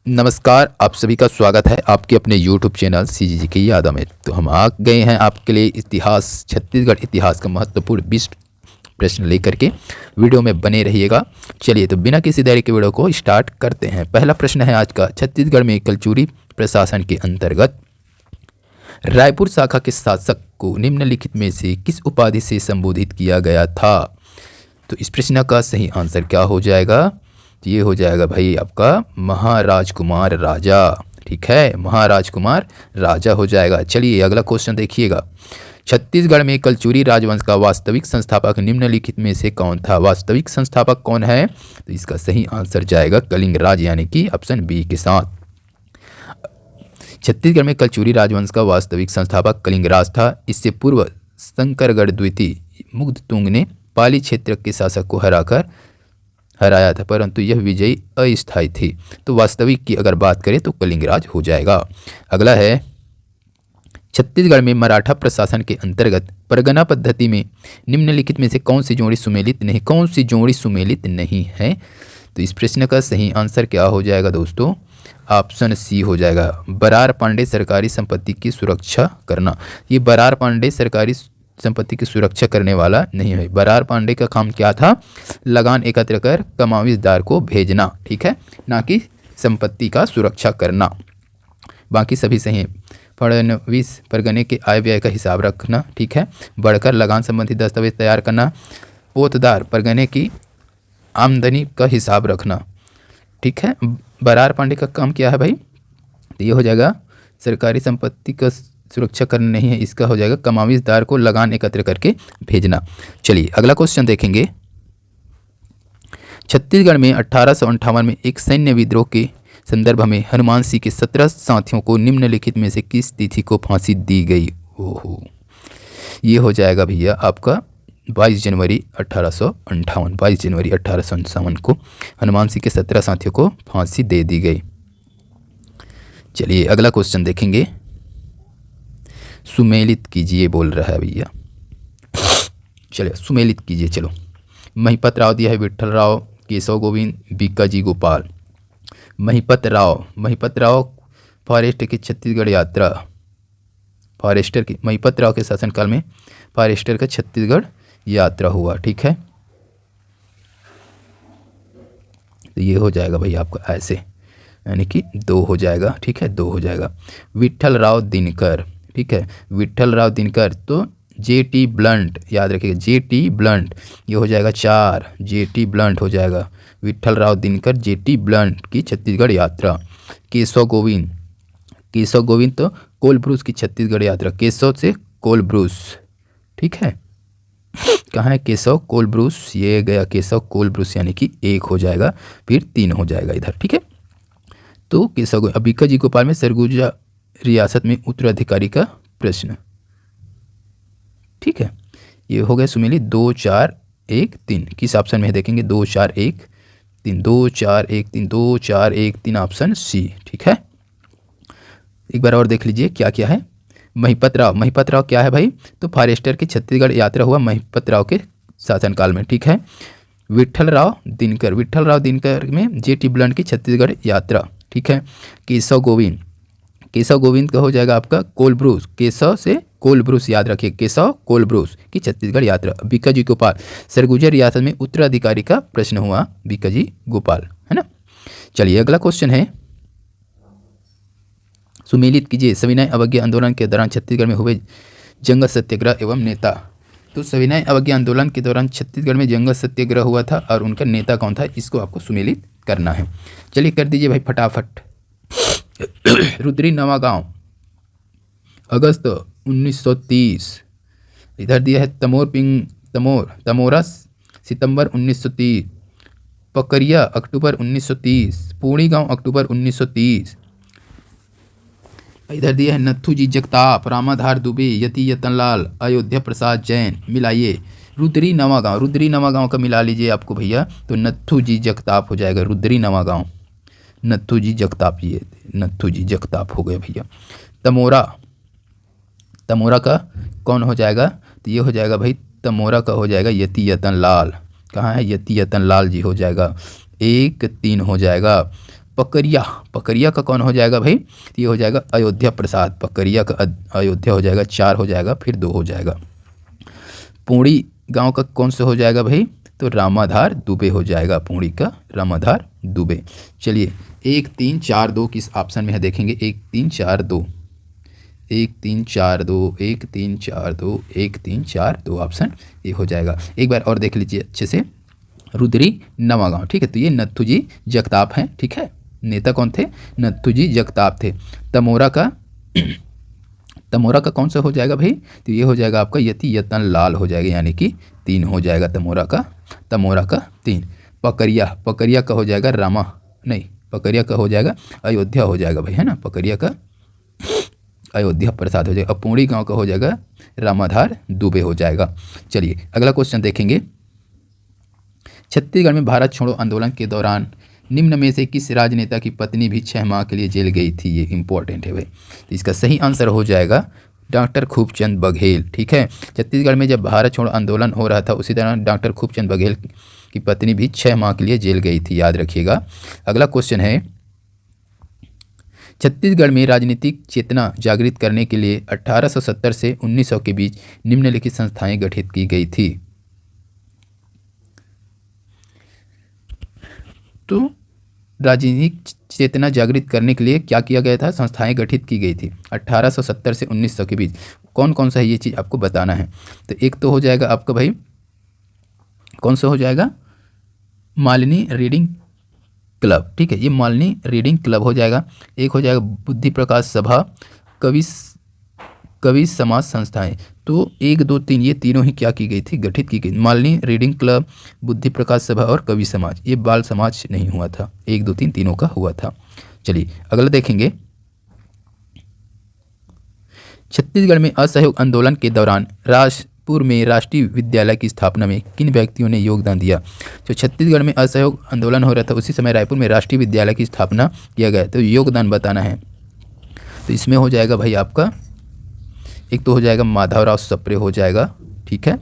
नमस्कार, आप सभी का स्वागत है आपके अपने YouTube चैनल सीजीजी की यादों में। तो हम आ गए हैं आपके लिए इतिहास, छत्तीसगढ़ इतिहास का महत्वपूर्ण 20 प्रश्न लेकर के। वीडियो में बने रहिएगा। चलिए तो बिना किसी देरी के वीडियो को स्टार्ट करते हैं। पहला प्रश्न है आज का, छत्तीसगढ़ में कलचुरी प्रशासन के अंतर्गत रायपुर शाखा के शासक को निम्नलिखित में से किस उपाधि से संबोधित किया गया था? तो इस प्रश्न का सही आंसर क्या हो जाएगा? तो ये हो जाएगा भाई आपका महाराजकुमार राजा। ठीक है, महाराजकुमार राजा हो जाएगा। चलिए अगला क्वेश्चन देखिएगा। छत्तीसगढ़ में कलचुरी राजवंश का वास्तविक संस्थापक निम्नलिखित में से कौन था? वास्तविक संस्थापक कौन है? तो इसका सही आंसर जाएगा कलिंग राज, यानी कि ऑप्शन बी के साथ। छत्तीसगढ़ में कलचुरी राजवंश का वास्तविक संस्थापक कलिंग राज था। इससे पूर्व शंकरगढ़ द्वितीय मुग्धतुंग ने पाली क्षेत्र के शासक को हराया था, परंतु यह विजय अस्थायी थी। तो वास्तविक की अगर बात करें तो कलिंगराज हो जाएगा। अगला है, छत्तीसगढ़ में मराठा प्रशासन के अंतर्गत परगना पद्धति में निम्नलिखित में से कौन सी जोड़ी सुमेलित नहीं है? तो इस प्रश्न का सही आंसर क्या हो जाएगा दोस्तों? ऑप्शन सी हो जाएगा, बरार पांडे सरकारी संपत्ति की सुरक्षा करना। ये बरार पांडे सरकारी संपत्ति की सुरक्षा करने वाला नहीं है। बरार पांडे का काम क्या था? लगान एकत्र कर कमाविजदार को भेजना, ठीक है, ना कि संपत्ति का सुरक्षा करना। बाकी सभी सही है। फड़नवीस परगने के आय व्यय का हिसाब रखना, ठीक है। बढ़कर लगान संबंधी दस्तावेज तैयार करना। पोतदार परगने की आमदनी का हिसाब रखना, ठीक है। बरार पांडे का काम क्या है भाई? तो ये हो जाएगा सरकारी संपत्ति का सुरक्षा करना नहीं है, इसका हो जाएगा कमाविजदार को लगान एकत्र करके भेजना। चलिए अगला क्वेश्चन देखेंगे। छत्तीसगढ़ में 1858 में एक सैन्य विद्रोह के संदर्भ में हनुमान सिंह के 17 साथियों को निम्नलिखित में से किस तिथि को फांसी दी गई? ओहो, ये हो जाएगा भैया आपका 22 जनवरी 1858 को हनुमान सिंह के 17 साथियों को फांसी दे दी गई। चलिए अगला क्वेश्चन देखेंगे। सुमेलित कीजिए बोल रहा है भैया। चलिए सुमेलित कीजिए। चलो, महिपत राव दिया है विठल राव, केशव गोविंद, बीकाजी गोपाल। महिपत राव फॉरेस्ट की छत्तीसगढ़ यात्रा, फॉरेस्टर की महिपत राव के शासनकाल में फॉरेस्टर का छत्तीसगढ़ यात्रा हुआ, ठीक है। तो ये हो जाएगा भाई आपका ऐसे, यानी कि 2 हो जाएगा, ठीक है, 2 हो जाएगा। विठल राव दिनकर, ठीक है, विठल राव दिनकर। तो जेटी ब्लंट याद रखिएगा, जेटी ब्लंट, ये हो जाएगा 4, जेटी ब्लंट हो जाएगा। विठल राव दिनकर, जेटी ब्लंट की छत्तीसगढ़ यात्रा। केशव गोविंद तो कोलब्रूस की छत्तीसगढ़ यात्रा, केशव से कोलब्रूस, ठीक है। कहाँ है केशव? कोलब्रूस, ये गया केशव कोलब्रूस, यानी कि 1 हो जाएगा, फिर 3 हो जाएगा इधर, ठीक है। तो केशव बीकाजी गोपाल में सरगुजा रियासत में उत्तराधिकारी का प्रश्न, ठीक है। ये हो गया सुमेलित 2 4 1 3। किस ऑप्शन में देखेंगे? 2 4 1 3, 2 4 1 3, 2 4 1 3, ऑप्शन सी, ठीक है। एक बार और देख लीजिए क्या क्या है। महिपत राव क्या है भाई? तो फॉरेस्टर की छत्तीसगढ़ यात्रा हुआ महिपत राव के शासनकाल में, ठीक है। विठल राव दिनकर में जेटी ब्लंट की छत्तीसगढ़ यात्रा, ठीक है। केशव गोविंद का हो जाएगा आपका कोलब्रूस, केशव से कोलब्रूस, याद रखिए, केशव कोलब्रूस की छत्तीसगढ़ यात्रा। बीकाजी गोपाल सरगुजा रियासत में उत्तराधिकारी का प्रश्न हुआ, बीकाजी गोपाल, है ना। चलिए अगला क्वेश्चन है, सुमेलित कीजिए सविनय अवज्ञा आंदोलन के दौरान छत्तीसगढ़ में हुए जंगल सत्याग्रह एवं नेता। तो सविनय अवज्ञा आंदोलन के दौरान छत्तीसगढ़ में जंगल सत्याग्रह हुआ था और उनका नेता कौन था? इसको आपको सुमेलित करना है। चलिए कर दीजिए भाई फटाफट। रुद्री नवागांव, अगस्त 1930। इधर दिया है तमोरा, सितंबर 1930। पकरिया, अक्टूबर 1930। पूर्णी गांव, अक्टूबर 1930। इधर दिया है नथु जी जगताप, रामाधार दुबे, यति यतनलाल, अयोध्या प्रसाद जैन। मिलाइए रुद्री नवागांव का मिला लीजिए आपको भैया, तो नथु जी जगताप हो जाएगा। रुद्री नवागांव, नथु जी जगताप, ये नथु जी जगताप हो गए भैया। तमोरा का कौन हो जाएगा? तो ये हो जाएगा भाई, तमोरा का हो जाएगा यति यतन लाल। कहाँ है? यति यतन लाल जी हो जाएगा। 1 3 हो जाएगा। पकरिया, पकरिया का कौन हो जाएगा भाई? तो ये हो जाएगा अयोध्या प्रसाद। पकरिया का अयोध्या हो जाएगा, 4 हो जाएगा, फिर 2 हो जाएगा। पूड़ी गांव का कौन से हो जाएगा भाई? तो रामाधार दुबे हो जाएगा, पूड़ी का रामाधार दुबे। चलिए 1 3 4 2 किस ऑप्शन में है देखेंगे। 1 3 4 2, 1 3 4 2, 1 3 4 2, 1 3 4 2 ऑप्शन ये हो जाएगा। एक बार और देख लीजिए अच्छे से, रुद्री नवागांव, ठीक है। तो ये नथुजी जगताप हैं, ठीक है। नेता कौन थे? नथुजी जगताप थे। तमोरा का तमोरा का कौन सा हो जाएगा भाई? तो ये हो जाएगा आपका यति यतन लाल हो जाएगा, यानी कि 3 हो जाएगा तमोरा का 3। पकरिया, पकरिया का हो जाएगा पकरिया का हो जाएगा अयोध्या हो जाएगा भाई, है ना। पकरिया का अयोध्या प्रसाद हो जाएगा। और पूड़ी गांव का हो जाएगा रामाधार दुबे हो जाएगा। चलिए अगला क्वेश्चन देखेंगे। छत्तीसगढ़ में भारत छोड़ो आंदोलन के दौरान निम्न में से किस राजनेता की पत्नी भी 6 माह के लिए जेल गई थी? ये इंपॉर्टेंट है भाई। तो इसका सही आंसर हो जाएगा डॉक्टर खूबचंद बघेल, ठीक है। छत्तीसगढ़ में जब भारत छोड़ो आंदोलन हो रहा था उसी दौरान डॉक्टर खूबचंद बघेल की पत्नी भी 6 माह के लिए जेल गई थी, याद रखिएगा। अगला क्वेश्चन है, छत्तीसगढ़ में राजनीतिक चेतना जागृत करने के लिए 1870 से 1900 के बीच निम्नलिखित संस्थाएं गठित की गई थी। तो राजनीतिक चेतना जागृत करने के लिए क्या किया गया था? संस्थाएं गठित की गई थी 1870 से 1900 के बीच। कौन कौन सा है ये चीज़ आपको बताना है। तो एक तो हो जाएगा आपका भाई, कौन सा हो जाएगा? मालिनी रीडिंग क्लब, ठीक है। ये मालिनी रीडिंग क्लब हो जाएगा। एक हो जाएगा बुद्धि प्रकाश सभा, कवि समाज संस्थाएं। तो 1 2 3 ये तीनों ही क्या की गई थी? गठित की गई। मालिनी रीडिंग क्लब, बुद्धि प्रकाश सभा और कवि समाज। ये बाल समाज नहीं हुआ था, 1 2 3 तीनों का हुआ था। चलिए अगला देखेंगे। छत्तीसगढ़ में असहयोग आंदोलन के दौरान राजपुर में राष्ट्रीय विद्यालय की स्थापना में किन व्यक्तियों ने योगदान दिया? तो छत्तीसगढ़ में असहयोग आंदोलन हो रहा था उसी समय रायपुर में राष्ट्रीय विद्यालय की स्थापना किया गया, तो योगदान बताना है। तो इसमें हो जाएगा भाई आपका, एक तो हो जाएगा माधवराव सप्रे हो जाएगा, ठीक है।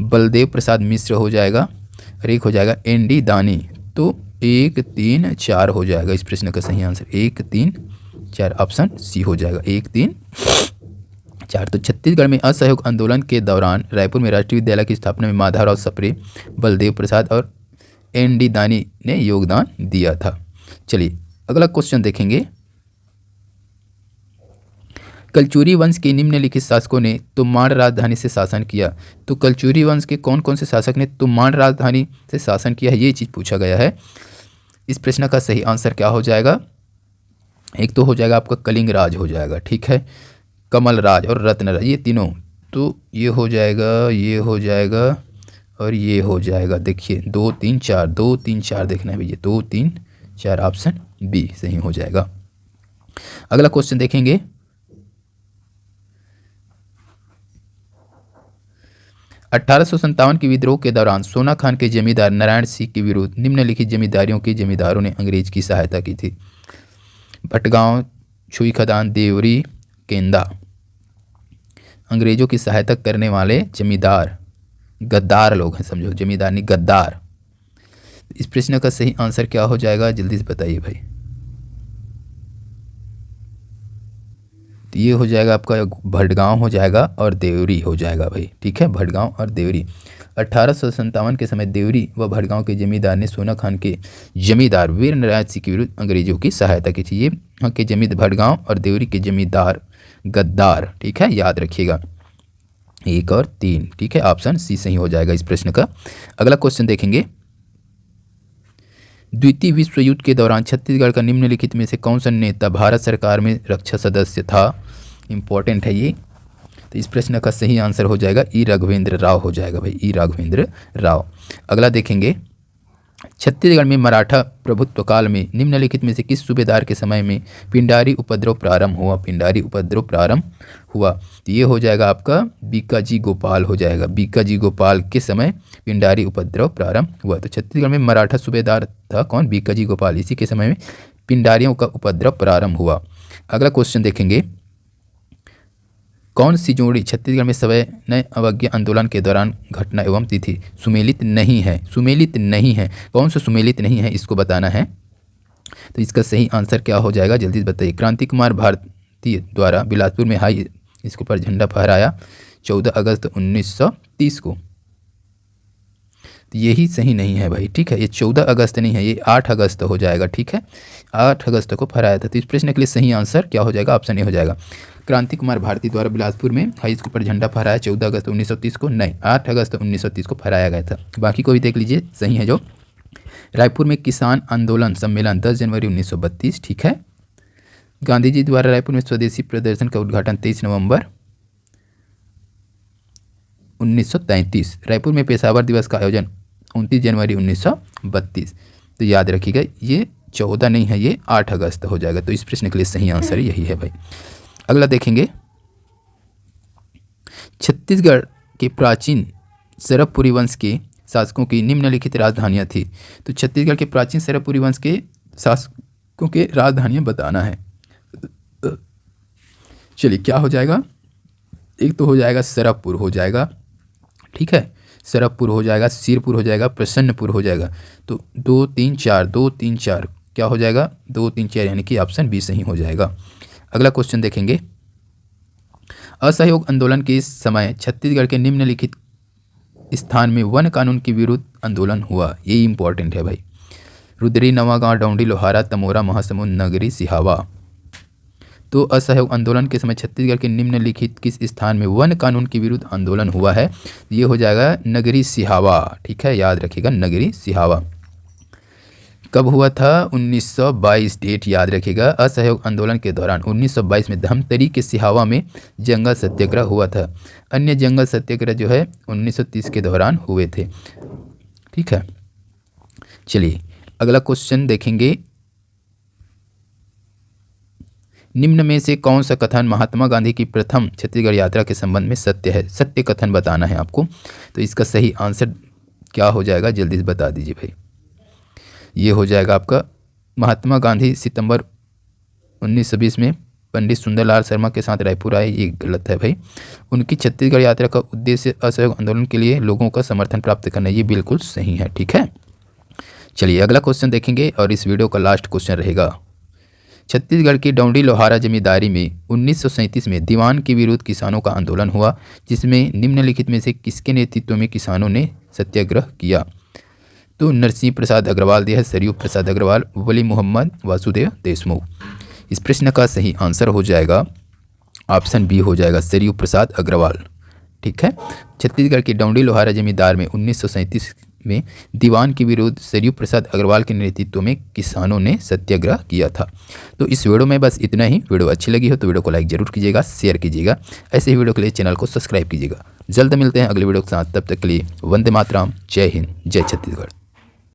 बलदेव प्रसाद मिश्र हो जाएगा और एक हो जाएगा ND दानी। तो 1 3 4 हो जाएगा इस प्रश्न का सही आंसर। 1 3 4 ऑप्शन सी हो जाएगा। 1 3 4। तो छत्तीसगढ़ में असहयोग आंदोलन के दौरान रायपुर में राष्ट्रीय विद्यालय की स्थापना में माधवराव सप्रे, बलदेव प्रसाद और ND दानी ने योगदान दिया था। चलिए अगला क्वेश्चन देखेंगे। कलचुरी वंश के निम्नलिखित शासकों ने तुम्माड़ राजधानी से शासन किया। तो कलचुरी वंश के कौन कौन से शासक ने तुम्माड़ राजधानी से शासन किया है, ये चीज़ पूछा गया है। इस प्रश्न का सही आंसर क्या हो जाएगा? एक तो हो जाएगा आपका कलिंग राज हो जाएगा, ठीक है। कमल राज और रत्न राज, ये तीनों। तो ये हो जाएगा, ये हो जाएगा और ये हो जाएगा। देखिए 2 3 4, 2 3 4 देखना है भैया। 2 3 4 ऑप्शन बी सही हो जाएगा। अगला क्वेश्चन देखेंगे। 1857 के विद्रोह के दौरान सोना खान के जमींदार नारायण सिंह के विरुद्ध निम्नलिखित जमींदारियों के जमींदारों ने अंग्रेज की सहायता की थी। भटगांव, छुई खदान, देवरी, केंदा। अंग्रेजों की सहायता करने वाले जमींदार गद्दार लोग हैं, समझो, जमींदार नहीं गद्दार। इस प्रश्न का सही आंसर क्या हो जाएगा? जल्दी से बताइए भाई। तो ये हो जाएगा आपका भटगांव हो जाएगा और देवरी हो जाएगा भाई, ठीक है। भटगांव और देवरी। 1857 के समय देवरी व भटगांव के जमींदार ने सोना खान के जमींदार वीर नारायण सिंह के विरुद्ध अंग्रेजों की सहायता की थी। ये यहाँ के जमींदार भटगांव और देवरी के जमींदार गद्दार, ठीक है, याद रखिएगा। 1 और 3, ठीक है, ऑप्शन सी सही हो जाएगा इस प्रश्न का। अगला क्वेश्चन देखेंगे। द्वितीय विश्व युद्ध के दौरान छत्तीसगढ़ का निम्नलिखित में से कौन सा नेता भारत सरकार में रक्षा सदस्य था? इंपॉर्टेंट है ये। तो इस प्रश्न का सही आंसर हो जाएगा ई राघवेंद्र राव हो जाएगा भाई, ई राघवेंद्र राव। अगला देखेंगे। छत्तीसगढ़ में मराठा प्रभुत्व काल में निम्नलिखित में से किस सूबेदार के समय में पिंडारी उपद्रव प्रारंभ हुआ? पिंडारी उपद्रव प्रारंभ हुआ, तो ये हो जाएगा आपका बीकाजी गोपाल हो जाएगा। बीकाजी गोपाल के समय पिंडारी उपद्रव प्रारंभ हुआ। तो छत्तीसगढ़ में मराठा सूबेदार था कौन? बीकाजी गोपाल। इसी के समय में पिंडारियों का उपद्रव प्रारंभ हुआ। अगला क्वेश्चन देखेंगे। कौन सी जोड़ी छत्तीसगढ़ में सविनय अवज्ञा आंदोलन के दौरान घटना एवं तिथि सुमेलित नहीं है? सुमेलित नहीं है, कौन सा सुमेलित नहीं है इसको बताना है। तो इसका सही आंसर क्या हो जाएगा, जल्दी से बताइए। क्रांति कुमार भारती द्वारा बिलासपुर में हाई स्कूल पर झंडा फहराया 14 अगस्त 1930 को। तो यही सही नहीं है भाई, ठीक है, ये 14 अगस्त नहीं है, ये 8 अगस्त हो जाएगा, ठीक है, 8 अगस्त को फहराया था। तो इस प्रश्न के लिए सही आंसर क्या हो जाएगा, ऑप्शन ए हो जाएगा। क्रांति कुमार भारती द्वारा बिलासपुर में हाई स्कूल पर झंडा फहराया 14 अगस्त 1930 को, नहीं 8 अगस्त 1930 को फहराया गया था। बाकी को भी देख लीजिए, सही है जो। रायपुर में किसान आंदोलन सम्मेलन 10 जनवरी 1932, ठीक है। गांधी जी द्वारा रायपुर में स्वदेशी प्रदर्शन का उद्घाटन 23 नवंबर 1933। रायपुर में पेशावर दिवस का आयोजन 29 जनवरी 1932। तो याद रखिएगा, ये 14 नहीं है, ये 8 अगस्त हो जाएगा। तो इस प्रश्न के लिए सही आंसर यही है भाई। अगला देखेंगे, छत्तीसगढ़ के प्राचीन सरबपुरी वंश के शासकों की निम्नलिखित राजधानियाँ थी। तो छत्तीसगढ़ के प्राचीन सरबपुरी वंश के शासकों के राजधानियाँ बताना है। चलिए क्या हो जाएगा, एक तो हो जाएगा सरबपुर हो जाएगा, ठीक है, सरबपुर हो जाएगा, सिरपुर हो जाएगा, प्रसन्नपुर हो जाएगा। तो 2 3 4 2 3 4 क्या हो जाएगा, 2 3 4, यानी कि ऑप्शन बी सही हो जाएगा। अगला क्वेश्चन देखेंगे, असहयोग आंदोलन के समय छत्तीसगढ़ के निम्नलिखित स्थान में वन कानून के विरुद्ध आंदोलन हुआ। ये इंपॉर्टेंट है भाई। रुद्री, नवागांव, डौंडी, लोहारा, तमोरा, महासमुंद, नगरी, सिहावा। तो असहयोग आंदोलन के समय छत्तीसगढ़ के निम्नलिखित किस स्थान में वन कानून के विरुद्ध आंदोलन हुआ है, ये हो जाएगा नगरी सिहावा, ठीक है, याद रखिएगा नगरी सिहावा। कब हुआ था, 1922, डेट याद रखिएगा। असहयोग आंदोलन के दौरान 1922 में धमतरी के सिहावा में जंगल सत्याग्रह हुआ था। अन्य जंगल सत्याग्रह जो है 1930 के दौरान हुए थे, ठीक है। चलिए अगला क्वेश्चन देखेंगे, निम्न में से कौन सा कथन महात्मा गांधी की प्रथम छत्तीसगढ़ यात्रा के संबंध में सत्य है। सत्य कथन बताना है आपको। तो इसका सही आंसर क्या हो जाएगा, जल्दी से बता दीजिए भाई। ये हो जाएगा आपका, महात्मा गांधी सितंबर 1920 में पंडित सुंदरलाल शर्मा के साथ रायपुर आए, ये गलत है भाई। उनकी छत्तीसगढ़ यात्रा का उद्देश्य असहयोग आंदोलन के लिए लोगों का समर्थन प्राप्त करना, ये बिल्कुल सही है, ठीक है। चलिए अगला क्वेश्चन देखेंगे और इस वीडियो का लास्ट क्वेश्चन रहेगा। छत्तीसगढ़ की डौंडी लोहारा जमींदारी में 1937 में दीवान के विरुद्ध किसानों का आंदोलन हुआ, जिसमें निम्नलिखित में से किसके नेतृत्व में किसानों ने सत्याग्रह किया। तो नरसिंह प्रसाद अग्रवाल दिया है, सरयू प्रसाद अग्रवाल, वली मोहम्मद, वासुदेव देशमुख। इस प्रश्न का सही आंसर हो जाएगा ऑप्शन बी हो जाएगा, सरयू प्रसाद अग्रवाल, ठीक है। छत्तीसगढ़ की डौंडी लोहारा जमींदार में 1937 में दीवान के विरुद्ध सरयू प्रसाद अग्रवाल के नेतृत्व में किसानों ने सत्याग्रह किया था। तो इस वीडियो में बस इतना ही। वीडियो अच्छी लगी हो तो वीडियो को लाइक जरूर कीजिएगा, शेयर कीजिएगा। ऐसे ही वीडियो के लिए चैनल को सब्सक्राइब कीजिएगा। जल्द मिलते हैं अगले वीडियो के साथ, तब तक के लिए वंदे मातरम, जय हिंद, जय छत्तीसगढ़।